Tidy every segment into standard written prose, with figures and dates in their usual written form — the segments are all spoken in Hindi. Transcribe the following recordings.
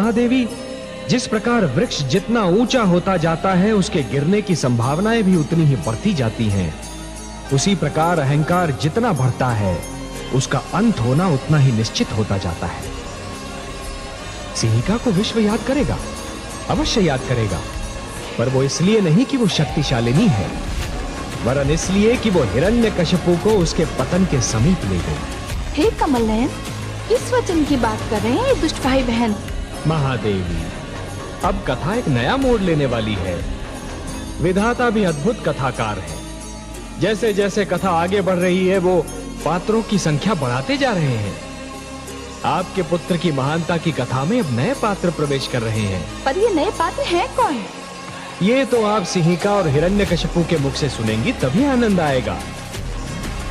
महादेवी, जिस प्रकार वृक्ष जितना ऊंचा होता जाता है उसके गिरने की संभावनाएं भी उतनी ही बढ़ती जाती हैं। उसी प्रकार अहंकार जितना बढ़ता है उसका अंत होना उतना ही निश्चित होता जाता है। सिंहिका को विश्व याद करेगा, अवश्य याद करेगा, पर वो इसलिए नहीं कि वो शक्तिशालिनी है, वरन इसलिए कि वो हिरण्यकशिपु को उसके पतन के समीप ले गई। हे कमल नयन, किस वचन की बात कर रहे हैं दुष्ट भाई बहन? महादेवी, अब कथा एक नया मोड़ लेने वाली है। विधाता भी अद्भुत कथाकार है। जैसे जैसे कथा आगे बढ़ रही है वो पात्रों की संख्या बढ़ाते जा रहे हैं। आपके पुत्र की महानता की कथा में अब नए पात्र प्रवेश कर रहे हैं। पर ये नए पात्र हैं कौन? ये तो आप सिंहिका और हिरण्यकशिपु के मुख से सुनेंगी तभी आनंद आएगा।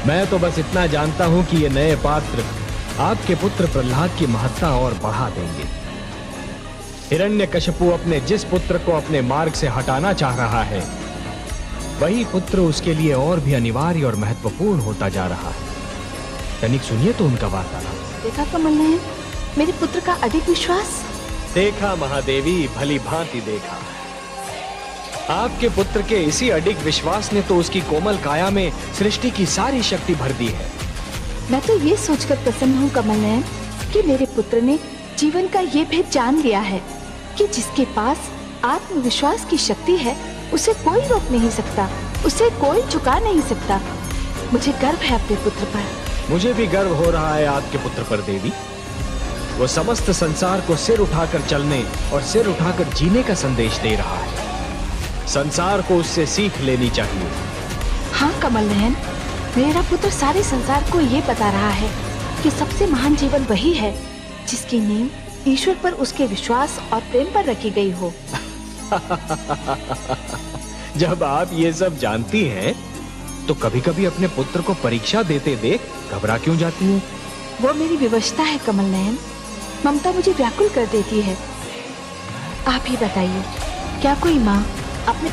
मैं तो बस इतना जानता हूं कि ये नए पात्र आपके पुत्र प्रहलाद की महत्ता और बढ़ा देंगे। हिरण्यकशिपु अपने जिस पुत्र को अपने मार्ग से हटाना चाह रहा है, वही पुत्र उसके लिए और भी अनिवार्य और महत्वपूर्ण होता जा रहा है। तनिक सुनिए तो उनका वार्तालाप। देखा कमल नयन, मेरे पुत्र का अडिग विश्वास। देखा महादेवी, भली भांति देखा। आपके पुत्र के इसी अडिग विश्वास ने तो उसकी कोमल काया में सृष्टि की सारी शक्ति भर दी है। मैं तो ये सोचकर प्रसन्न हूँ कमल नयन कि मेरे पुत्र ने जीवन का ये भेद जान लिया है कि जिसके पास आत्मविश्वास की शक्ति है उसे कोई रोक नहीं सकता, उसे कोई झुका नहीं सकता। मुझे गर्व है अपने पुत्र पर। मुझे भी गर्व हो रहा है आपके पुत्र पर देवी। वो समस्त संसार को सिर उठाकर चलने और सिर उठाकर जीने का संदेश दे रहा है। संसार को उससे सीख लेनी चाहिए। हाँ कमल नयन, मेरा पुत्र सारे संसार को ये बता रहा है कि सबसे महान जीवन वही है जिसकी नींव ईश्वर पर उसके विश्वास और प्रेम पर रखी गई हो। जब आप ये सब जानती हैं, तो कभी-कभी अपने पुत्र को परीक्षा देते देख घबरा क्यों जाती हैं? वो मेरी विवशता है कमल नयन। ममता मुझे व्याकुल कर देती है। आप ही बताइए, क्या कोई माँ अपने